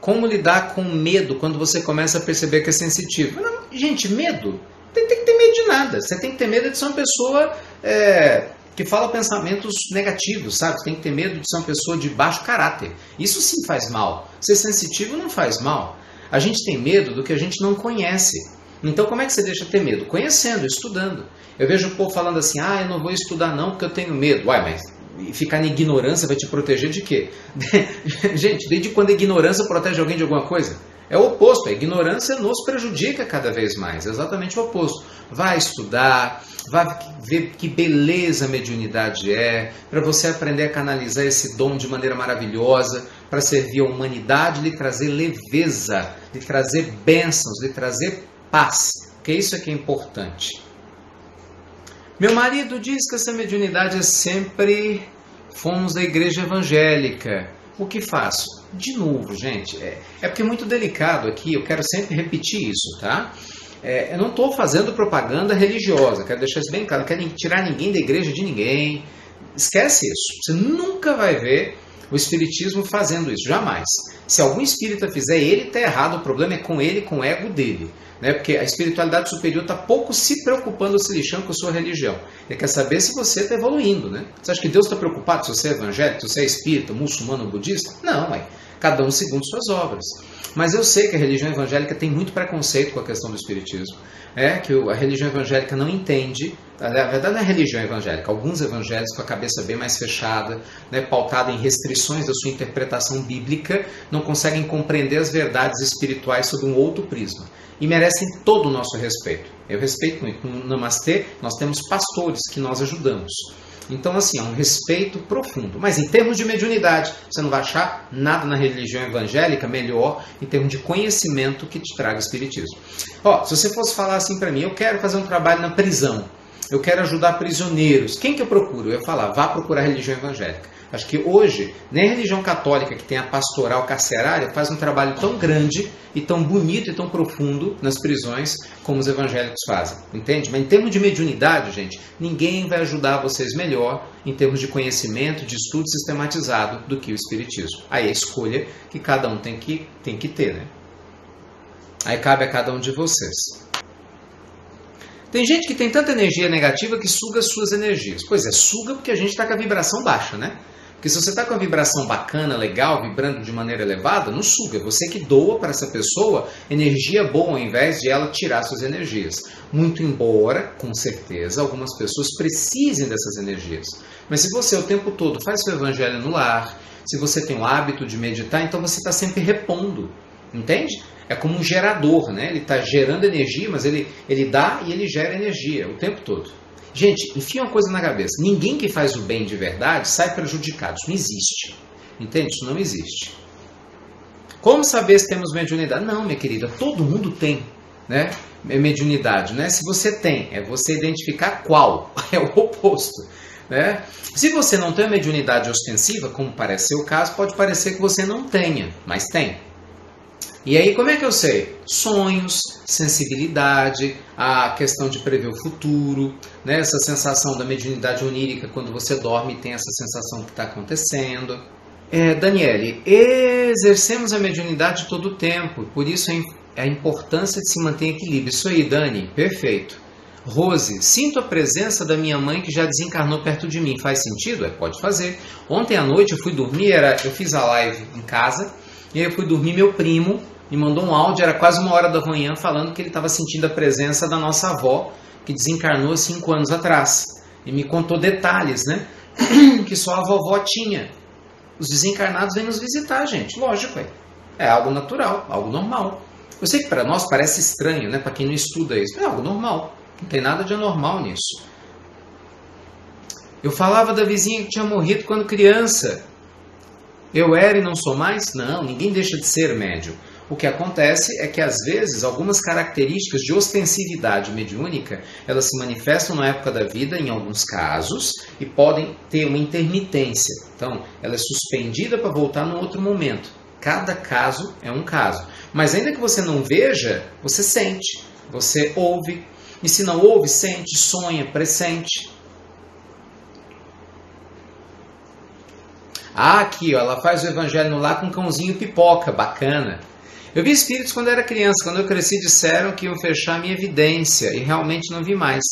Como lidar com medo quando você começa a perceber que é sensitivo? Não, gente, medo? Tem que ter medo de nada. Você tem que ter medo de ser uma pessoa que fala pensamentos negativos, sabe? Você tem que ter medo de ser uma pessoa de baixo caráter. Isso sim faz mal. Ser sensitivo não faz mal. A gente tem medo do que a gente não conhece. Então como é que você deixa ter medo? Conhecendo, estudando. Eu vejo o povo falando assim, eu não vou estudar não porque eu tenho medo. Uai, mas ficar na ignorância vai te proteger de quê? Gente, desde quando a ignorância protege alguém de alguma coisa? É o oposto, a ignorância nos prejudica cada vez mais, é exatamente o oposto. Vai estudar, vai ver que beleza a mediunidade é, para você aprender a canalizar esse dom de maneira maravilhosa, para servir a humanidade, lhe trazer leveza, lhe trazer bênçãos, lhe trazer paz, porque isso é que é importante. Meu marido diz que essa mediunidade é sempre fomos da igreja evangélica. O que faço? De novo, gente, é porque é muito delicado aqui, eu quero sempre repetir isso, tá? Eu não estou fazendo propaganda religiosa, quero deixar isso bem claro, não quero tirar ninguém da igreja de ninguém. Esquece isso, você nunca vai ver o espiritismo fazendo isso, jamais. Se algum espírita fizer, ele está errado, o problema é com ele, com o ego dele. Porque a espiritualidade superior está pouco se preocupando, se lixando com a sua religião. Ele quer saber se você está evoluindo. Você acha que Deus está preocupado se você é evangélico, se você é espírita, muçulmano ou budista? Não, cada um segundo suas obras. Mas eu sei que a religião evangélica tem muito preconceito com a questão do espiritismo. Que a religião evangélica não entende, na verdade não é a religião evangélica, alguns evangélicos com a cabeça bem mais fechada, pautada em restrições da sua interpretação bíblica, não conseguem compreender as verdades espirituais sob um outro prisma. E merecem todo o nosso respeito. Eu respeito muito. No Namastê, nós temos pastores que nós ajudamos. Então, assim, é um respeito profundo. Mas em termos de mediunidade, você não vai achar nada na religião evangélica melhor em termos de conhecimento que te traga o espiritismo. Se você fosse falar assim para mim, eu quero fazer um trabalho na prisão, eu quero ajudar prisioneiros, quem que eu procuro? Eu ia falar, vá procurar a religião evangélica. Acho que hoje, nem a religião católica, que tem a pastoral carcerária, faz um trabalho tão grande e tão bonito e tão profundo nas prisões como os evangélicos fazem. Entende? Mas em termos de mediunidade, gente, ninguém vai ajudar vocês melhor em termos de conhecimento, de estudo sistematizado do que o espiritismo. Aí é a escolha que cada um tem que ter, Aí cabe a cada um de vocês. Tem gente que tem tanta energia negativa que suga as suas energias. Pois é, suga porque a gente está com a vibração baixa, Porque se você está com a vibração bacana, legal, vibrando de maneira elevada, não suga. Você que doa para essa pessoa energia boa ao invés de ela tirar suas energias. Muito embora, com certeza, algumas pessoas precisem dessas energias. Mas se você o tempo todo faz seu evangelho no lar, se você tem o hábito de meditar, então você está sempre repondo. Entende? É como um gerador, Ele está gerando energia, mas ele dá e ele gera energia o tempo todo. Gente, enfia uma coisa na cabeça. Ninguém que faz o bem de verdade sai prejudicado. Isso não existe. Entende? Isso não existe. Como saber se temos mediunidade? Não, minha querida, todo mundo tem, mediunidade, Se você tem, é você identificar qual. É o oposto, Se você não tem a mediunidade ostensiva, como parece ser o caso, pode parecer que você não tenha, mas tem. E aí, como é que eu sei? Sonhos, sensibilidade, a questão de prever o futuro, essa sensação da mediunidade onírica quando você dorme e tem essa sensação que está acontecendo. Daniele, exercemos a mediunidade todo o tempo, por isso a importância de se manter em equilíbrio. Isso aí, Dani, perfeito. Rose, sinto a presença da minha mãe que já desencarnou perto de mim. Faz sentido? Pode fazer. Ontem à noite eu fui dormir, eu fiz a live em casa, e aí eu fui dormir, meu primo me mandou um áudio, era quase 1h da manhã, falando que ele estava sentindo a presença da nossa avó, que desencarnou 5 anos atrás. E me contou detalhes, que só a vovó tinha. Os desencarnados vêm nos visitar, gente. Lógico, é algo natural, algo normal. Eu sei que para nós parece estranho, para quem não estuda isso. É algo normal. Não tem nada de anormal nisso. Eu falava da vizinha que tinha morrido quando criança. Eu era e não sou mais? Não, ninguém deixa de ser médium. O que acontece é que, às vezes, algumas características de ostensividade mediúnica, elas se manifestam na época da vida, em alguns casos, e podem ter uma intermitência. Então, ela é suspendida para voltar num outro momento. Cada caso é um caso. Mas ainda que você não veja, você sente, você ouve. E se não ouve, sente, sonha, pressente. Ah, aqui, ó, ela faz o evangelho no lar com um cãozinho pipoca, bacana. Eu vi espíritos quando era criança, quando eu cresci disseram que iam fechar a minha evidência e realmente não vi mais.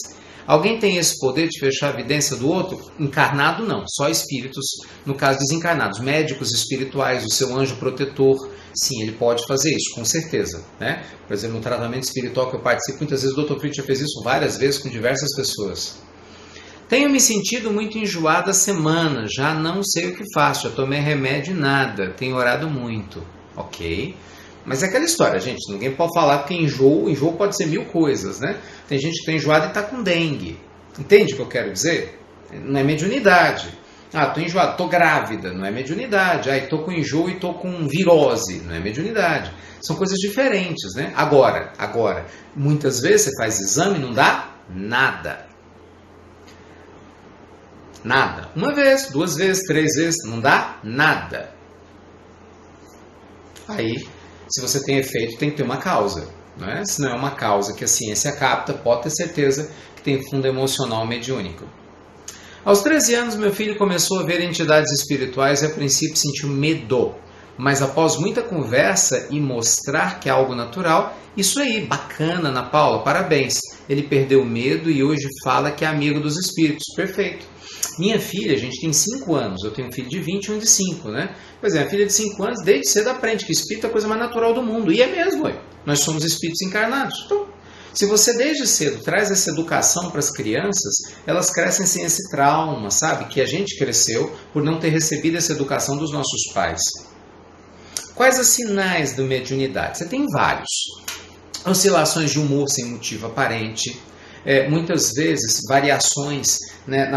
Alguém tem esse poder de fechar a evidência do outro? Encarnado não, só espíritos, no caso desencarnados, médicos espirituais, o seu anjo protetor, sim, ele pode fazer isso, com certeza. Né? Por exemplo, no tratamento espiritual que eu participo, muitas vezes o Dr. Fritz já fez isso várias vezes com diversas pessoas. Tenho me sentido muito enjoada há semanas, já não sei o que faço, já tomei remédio e nada, tenho orado muito. Ok. Mas é aquela história, gente, ninguém pode falar que enjoo pode ser mil coisas, né? Tem gente que está enjoada e está com dengue. Entende o que eu quero dizer? Não é mediunidade. Ah, estou enjoada, estou grávida, não é mediunidade. Ah, estou com enjoo e estou com virose, não é mediunidade. São coisas diferentes, né? Agora, muitas vezes você faz exame e não dá nada. Nada. Uma vez, duas vezes, três vezes, não dá nada. Aí, se você tem efeito, tem que ter uma causa. Não é? Se não é uma causa que a ciência capta, pode ter certeza que tem fundo emocional mediúnico. Aos 13 anos, meu filho começou a ver entidades espirituais e a princípio sentiu medo. Mas após muita conversa e mostrar que é algo natural, isso aí, bacana, Ana Paula, parabéns. Ele perdeu o medo e hoje fala que é amigo dos espíritos. Perfeito. Minha filha, gente, tem 5 anos. Eu tenho um filho de 20 e um de 5, né? Pois é, a filha de 5 anos, desde cedo aprende que espírito é a coisa mais natural do mundo. E é mesmo, ué. Nós somos espíritos encarnados. Então, se você desde cedo traz essa educação para as crianças, elas crescem sem esse trauma, sabe? Que a gente cresceu por não ter recebido essa educação dos nossos pais. Quais os sinais da mediunidade? Você tem vários. Oscilações de humor sem motivo aparente. Muitas vezes variações, né,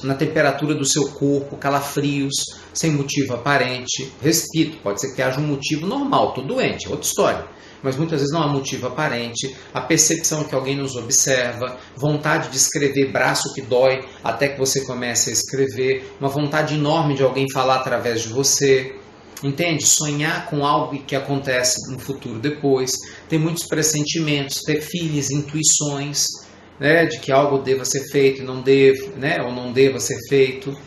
na temperatura do seu corpo, calafrios sem motivo aparente. Repito, pode ser que haja um motivo normal, estou doente, é outra história. Mas muitas vezes não há motivo aparente, a percepção que alguém nos observa, vontade de escrever, braço que dói até que você comece a escrever, uma vontade enorme de alguém falar através de você. Entende? Sonhar com algo que acontece no futuro depois, ter muitos pressentimentos, ter filhos, intuições, né, de que algo deva ser feito, não deva, né, ou não deva ser feito.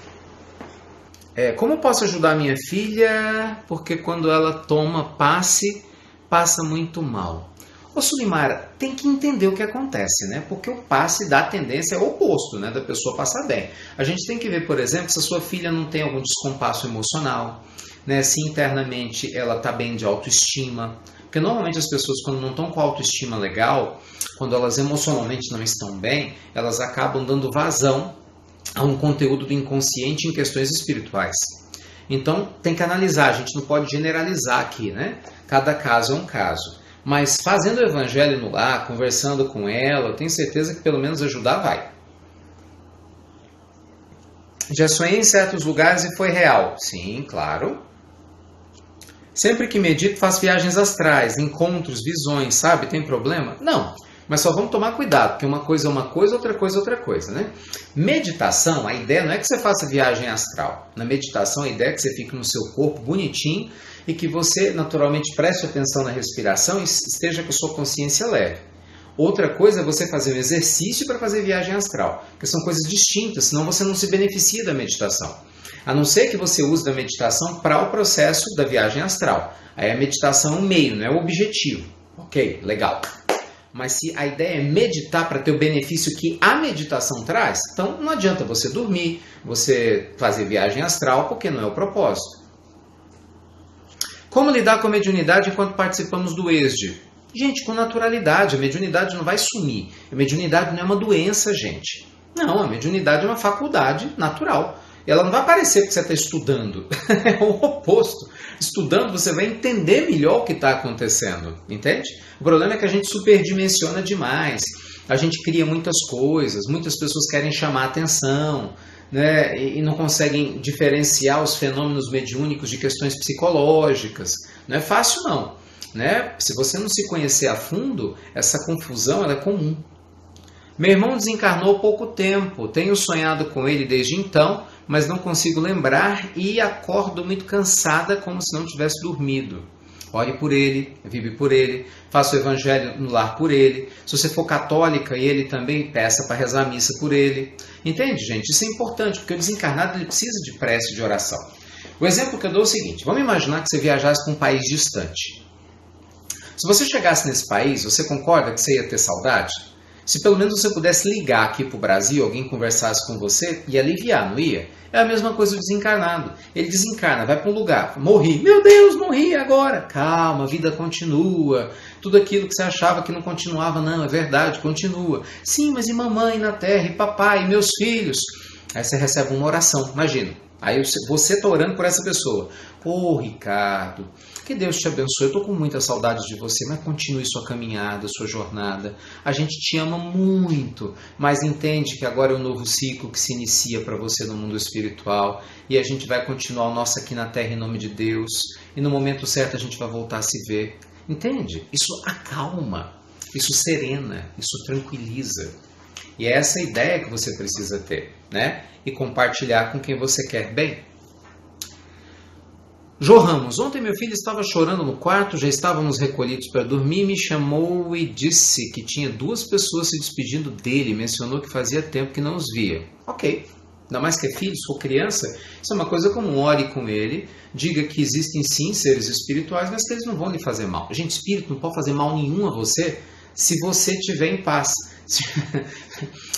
Como posso ajudar minha filha? Porque quando ela toma passe, passa muito mal. Ô Sulimara, tem que entender o que acontece, né? Porque o passe dá tendência ao oposto, né, da pessoa passar bem. A gente tem que ver, por exemplo, se a sua filha não tem algum descompasso emocional, né, se internamente ela está bem de autoestima. Porque normalmente as pessoas, quando não estão com autoestima legal, quando elas emocionalmente não estão bem, elas acabam dando vazão a um conteúdo do inconsciente em questões espirituais. Então tem que analisar, a gente não pode generalizar aqui, né? Cada caso é um caso. Mas fazendo o evangelho no lar, conversando com ela, eu tenho certeza que pelo menos ajudar vai. Já sonhei em certos lugares e foi real. Sim, claro. Sempre que medito, faço viagens astrais, encontros, visões, sabe? Tem problema? Não. Mas só vamos tomar cuidado, porque uma coisa é uma coisa, outra coisa é outra coisa, né? Meditação, a ideia não é que você faça viagem astral. Na meditação, a ideia é que você fique no seu corpo bonitinho e que você, naturalmente, preste atenção na respiração e esteja com a sua consciência leve. Outra coisa é você fazer um exercício para fazer viagem astral, que são coisas distintas, senão você não se beneficia da meditação. A não ser que você use da meditação para o processo da viagem astral. Aí a meditação é um meio, não é o objetivo. Ok, legal. Mas se a ideia é meditar para ter o benefício que a meditação traz, então não adianta você dormir, você fazer viagem astral, porque não é o propósito. Como lidar com a mediunidade enquanto participamos do ESD? Gente, com naturalidade. A mediunidade não vai sumir. A mediunidade não é uma doença, gente. Não, a mediunidade é uma faculdade natural. Ela não vai aparecer porque você está estudando. É o oposto. Estudando, você vai entender melhor o que está acontecendo. Entende? O problema é que a gente superdimensiona demais. A gente cria muitas coisas. Muitas pessoas querem chamar atenção, né? E não conseguem diferenciar os fenômenos mediúnicos de questões psicológicas. Não é fácil, não. Né? Se você não se conhecer a fundo, essa confusão ela é comum. Meu irmão desencarnou há pouco tempo. Tenho sonhado com ele desde então, mas não consigo lembrar e acordo muito cansada, como se não tivesse dormido. Ore por ele, vive por ele, faça o evangelho no lar por ele. Se você for católica e ele também, peça para rezar a missa por ele. Entende, gente? Isso é importante, porque o desencarnado ele precisa de prece, de oração. O exemplo que eu dou é o seguinte, vamos imaginar que você viajasse para um país distante. Se você chegasse nesse país, você concorda que você ia ter saudade? Se pelo menos você pudesse ligar aqui para o Brasil, alguém conversasse com você, ia aliviar, não ia? É a mesma coisa do desencarnado. Ele desencarna, vai para um lugar, morri. Meu Deus, morri agora. Calma, a vida continua. Tudo aquilo que você achava que não continuava, não, é verdade, continua. Sim, mas e mamãe na terra, e papai, e meus filhos? Aí você recebe uma oração, imagina. Aí você está orando por essa pessoa. Ô, Ricardo, que Deus te abençoe. Eu estou com muita saudade de você, mas continue sua caminhada, sua jornada. A gente te ama muito, mas entende que agora é um novo ciclo que se inicia para você no mundo espiritual. E a gente vai continuar o nosso aqui na Terra em nome de Deus. E no momento certo a gente vai voltar a se ver. Entende? Isso acalma, isso serena, isso tranquiliza. E é essa ideia que você precisa ter, né? E compartilhar com quem você quer bem. Jô Ramos, ontem meu filho estava chorando no quarto, já estávamos recolhidos para dormir, me chamou e disse que tinha 2 pessoas se despedindo dele, mencionou que fazia tempo que não os via. Ok, ainda mais que é filho, se for criança, isso é uma coisa comum, ore com ele, diga que existem sim seres espirituais, mas que eles não vão lhe fazer mal. Gente, espírito não pode fazer mal nenhum a você se você estiver em paz.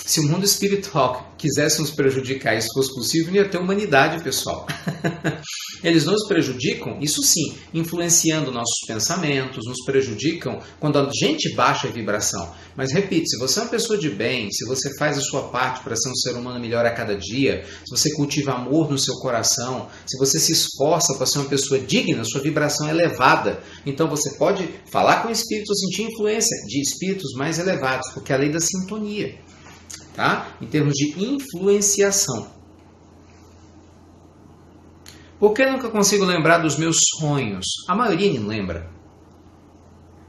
Se o mundo espiritual quisesse nos prejudicar, isso fosse possível, não ia ter humanidade, pessoal. Eles nos prejudicam, isso sim, influenciando nossos pensamentos, nos prejudicam quando a gente baixa a vibração. Mas repito, se você é uma pessoa de bem, se você faz a sua parte para ser um ser humano melhor a cada dia, se você cultiva amor no seu coração, se você se esforça para ser uma pessoa digna, sua vibração é elevada. Então você pode falar com espíritos ou sentir influência de espíritos mais elevados, porque é a lei da sintonia, tá? Em termos de influenciação. Por que nunca consigo lembrar dos meus sonhos? A maioria nem lembra.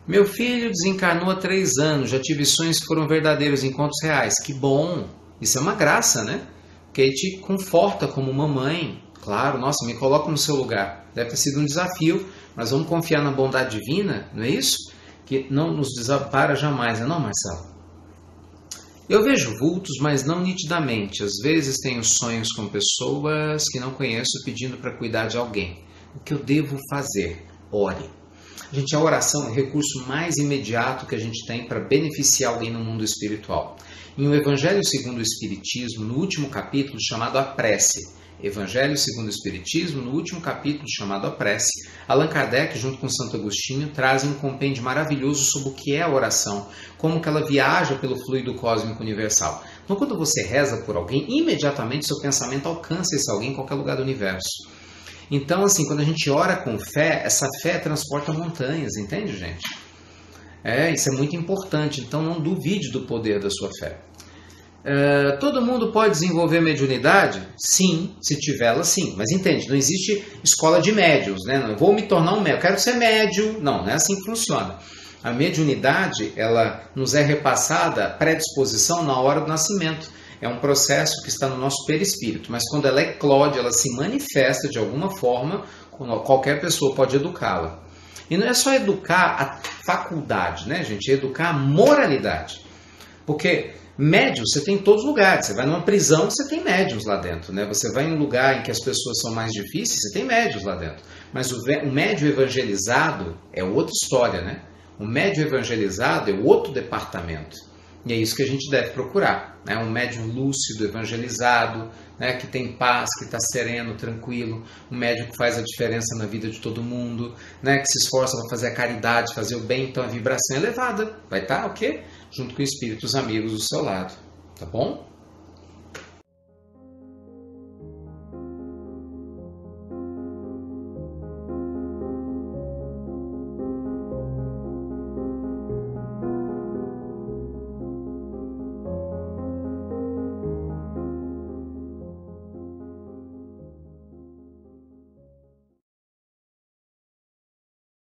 Meu filho desencarnou há 3 anos, já tive sonhos que foram verdadeiros, encontros reais. Que bom! Isso é uma graça, né? Porque ele te conforta como mamãe. Claro, nossa, me coloca no seu lugar. Deve ter sido um desafio, mas vamos confiar na bondade divina, não é isso? Que não nos desampara jamais, não é, Marcelo? Eu vejo vultos, mas não nitidamente. Às vezes tenho sonhos com pessoas que não conheço pedindo para cuidar de alguém. O que eu devo fazer? Ore. Gente, a oração é o recurso mais imediato que a gente tem para beneficiar alguém no mundo espiritual. Em O Evangelho segundo o Espiritismo, no último capítulo chamado A Prece, Evangelho segundo o Espiritismo, no último capítulo chamado A Prece, Allan Kardec, junto com Santo Agostinho, trazem um compêndio maravilhoso sobre o que é a oração, como que ela viaja pelo fluido cósmico universal. Então, quando você reza por alguém, imediatamente seu pensamento alcança esse alguém em qualquer lugar do universo. Então, assim, quando a gente ora com fé, essa fé transporta montanhas, entende, gente? Isso é muito importante, então não duvide do poder da sua fé. Todo mundo pode desenvolver mediunidade? Sim, se tiver ela, sim. Mas entende, não existe escola de médiuns, né? Não, eu vou me tornar um médium, eu quero ser médium. Não é assim que funciona. A mediunidade, ela nos é repassada a predisposição na hora do nascimento. É um processo que está no nosso perispírito, mas quando ela eclode, ela se manifesta de alguma forma, qualquer pessoa pode educá-la. E não é só educar a faculdade, né, gente? É educar a moralidade. Porque médios você tem em todos os lugares. Você vai numa prisão, você tem médios lá dentro, né? Você vai em um lugar em que as pessoas são mais difíceis, você tem médios lá dentro. Mas o médio evangelizado é outra história, né? O médio evangelizado é outro departamento. E é isso que a gente deve procurar, né? Um médium lúcido, evangelizado, né? Que tem paz, que está sereno, tranquilo. Um médium que faz a diferença na vida de todo mundo, né? Que se esforça para fazer a caridade, fazer o bem. Então a vibração é elevada. Vai estar o quê? Junto com espíritos amigos do seu lado. Tá bom?